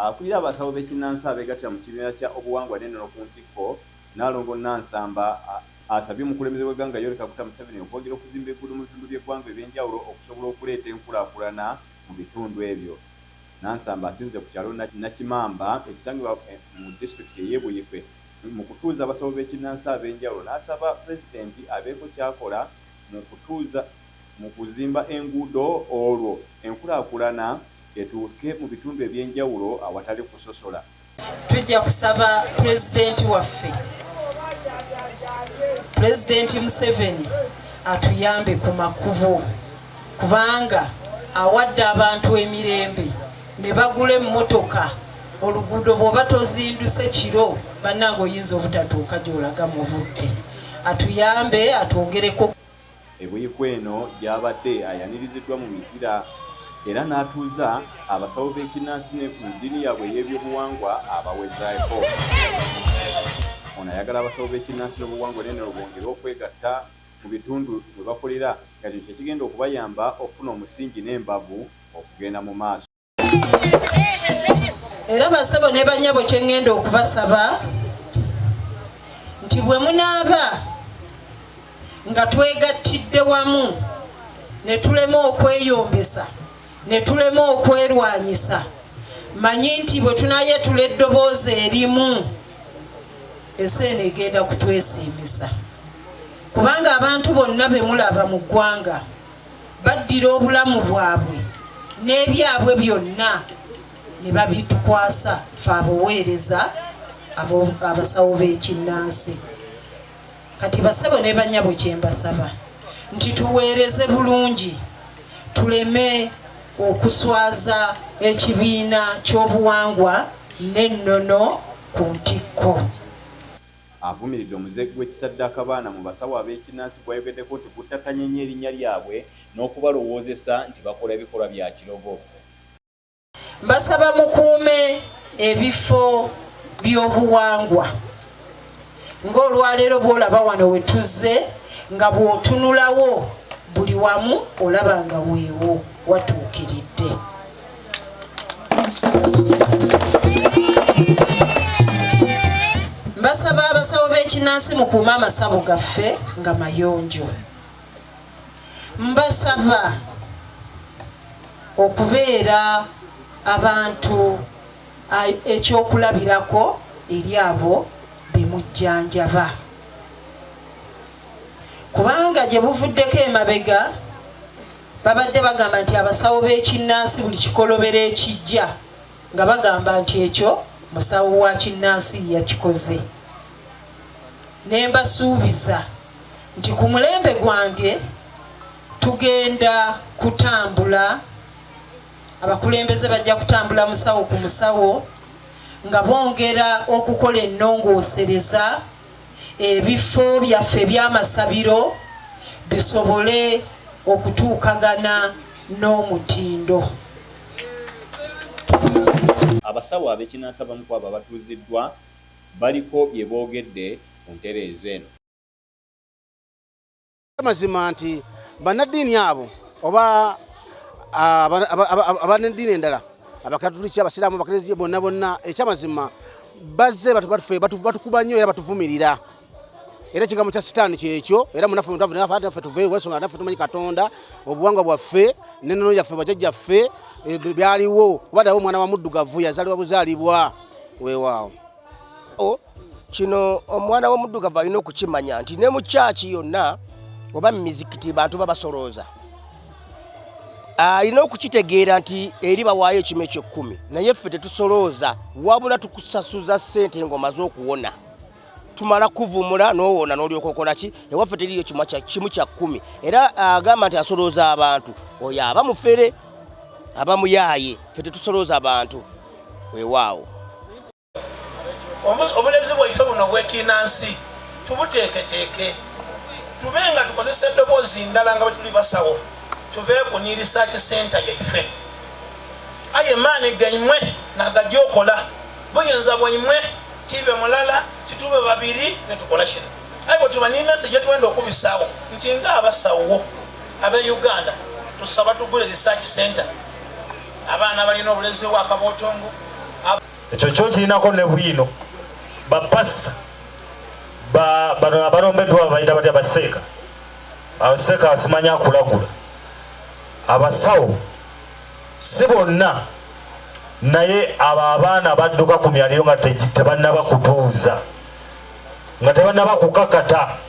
akulira abasawo b'ekinnansi abeegattira mu kibiina kya obuwangwa n'ennono ku ntikko Nnaalongo Nansamba asabye omukulembeze w'eggwanga Yoweri Kaguta Museveni okwongera okuzimba enguudo mu bitundu by'eggwanga eby'enjawulo okusobola okuleeta enkulaakulana mu bitundu ebyo. Nansamba asinze ku kyalo Nakimamba ekisangibwa mu disitulikiti ey'Ebuyikwe mu kutuuza abasawo b'ekinnansi ab'enjawulo n'asaba pulezidenti abeeko kyakola mu kuzimba enguudo olwo enkulaakulana etuuke mu bitundu eby'enjawulo awatali kusosola. Tujja kusaba pulezidenti waffe Pulezidenti Museveni atuyambe ku makubo kubanga awadde abantu emirembe ne bagula emmotoka oluguudo bw'oba tozinduse kiro bannange oyinza obutatuuka gy'olaga mu budde. Atuyambe atwongereko. Ebuyikwe eno gy'abadde ayaniriziddwa mu Misira era n'atuuza abasawo b'ekinnansi ne ku ddiini yaabwe ey'ebyobuwangwa abawezaako. Ono ayagala abasawo b'ekinnansi n'obuwangwa n'ennono bongere okwegatta mu bitundu mwe bakolera nga kino kye kigenda okubayamba okufuna omusingi n'embavu okugenda mu maaso. Era basabo ne bannyabo kye ŋŋenda okubasaba nti bwe munaaba nga twegattidde wamu ne tulema okweyombesa ne tulema okwerwanyisa, manyi nti bwe tunaayetula eddoboozi erimu eseeno egenda kutwesiimisa. Kubanga abantu bonna be mulaba mu ggwanga baddira obulamu bwabwe n'ebyabwe byonna ne babitukwasa ffe abaweereza abasawo b'ekinnansi. Kati basabo ne bannyabo kye mbasaba nti tuweereze bulungi, tuleme okuswaza ekibiina ky'obuwangwa n'ennono ku ntikko. Avumiridde omuze gw'ekisaddaaka baana mu basawo ab'ekinnansi gwayogeddeko nti guttakanya nnyo erinnya lyabwe n'okubalowoozesa nti bakola ebikolwa bya kirogo. Mbasaba mukuume ebifo by'obuwangwa ng'olwaleero bw'olaba wano we tuzze nga bw'otunulawo buli wamu olaba nga weewo watuukiridde. Mbasaba abasawo b'ekinnansi mukuume amasabo gaffe nga mayonjo. Mbasaba okubeera abantu ekyokulabirako eri abo bemujjanjaba, kubanga gye buvuddeko emabega babadde bagamba nti abasawo b'ekinnansi buli kikolobero ekijja nga bagamba nti ekyo musawo wa kinnansi yakikoze. Ne mbasuubiza nti ku mulembe gwange tugenda kutambula, abakulembeze bajja kutambula musawo ku musawo nga bongera okukola ennongoosereza ebifo byaffe eby'amasabiro bisobole okutuukagana n'omutindo. Abasawo ab'ekinnansi abamu ku abo abatuuziddwa baliko bye boogedde ku ntereezo eno. Amazima nti bannaddiini abo oba abanaddiini endala abakatuliki abasiraamu abakereziya bonna ekyamazima bazze batukuba nnyo era batuvumirira. Era ekigambo kya sitaani kyekyo era munaffe naffe tuveewo ensonga naffe tumanyi Katonda obuwangwa bwaffe n'ennono yaffe bajjajjaffe byaliwo kubaddawo omwana wa muddugavu yazaalibwa buzaalibwa weewaawo. Kino omwana w'omuddugavu alina okukimanya nti ne mu kyaki yonna oba mu mizikiti bantu babasolooza. Alina okukitegeera nti eri bawaayo ekimu ekyo-10 naye ffe tetusolooza wabula tukusasuza ssente ng'omaze okuwona. Tumala kuvumula n'owona n'olyoka okola ki? Ewaffe teriyo kimu kya 10. Era agamba nti asolooza abantu oyo aba mufere aba muyaaye. Ffe tetusolooza abantu weewaawo. Obulezi bwaife buno bw'ekinnansi tubuteeketeeke, tube nga tukozesa eddoboozi ndala nga bwe tuli basawo, tubeeko ne research center yaife. Aye maani gaimwe nagajookola buyinza bwaimwe kibe mulala kitube babiri ne tukola kino. Aye bwe tuba n'emessage gye twenda okubisaawo nti ng'abasawo ab'e Uganda tusaba tugule research center abaana balina obulezi bwa kabootongo ekyo kyo kirinako ne bwino bapasita bano abalombeddwa bayita batya baseeka abaseeka basimanya akulagula abasawo si bonna naye abo abaana badduka ku myaliro nga tebannaba kutuuza nga tebannaba kukakata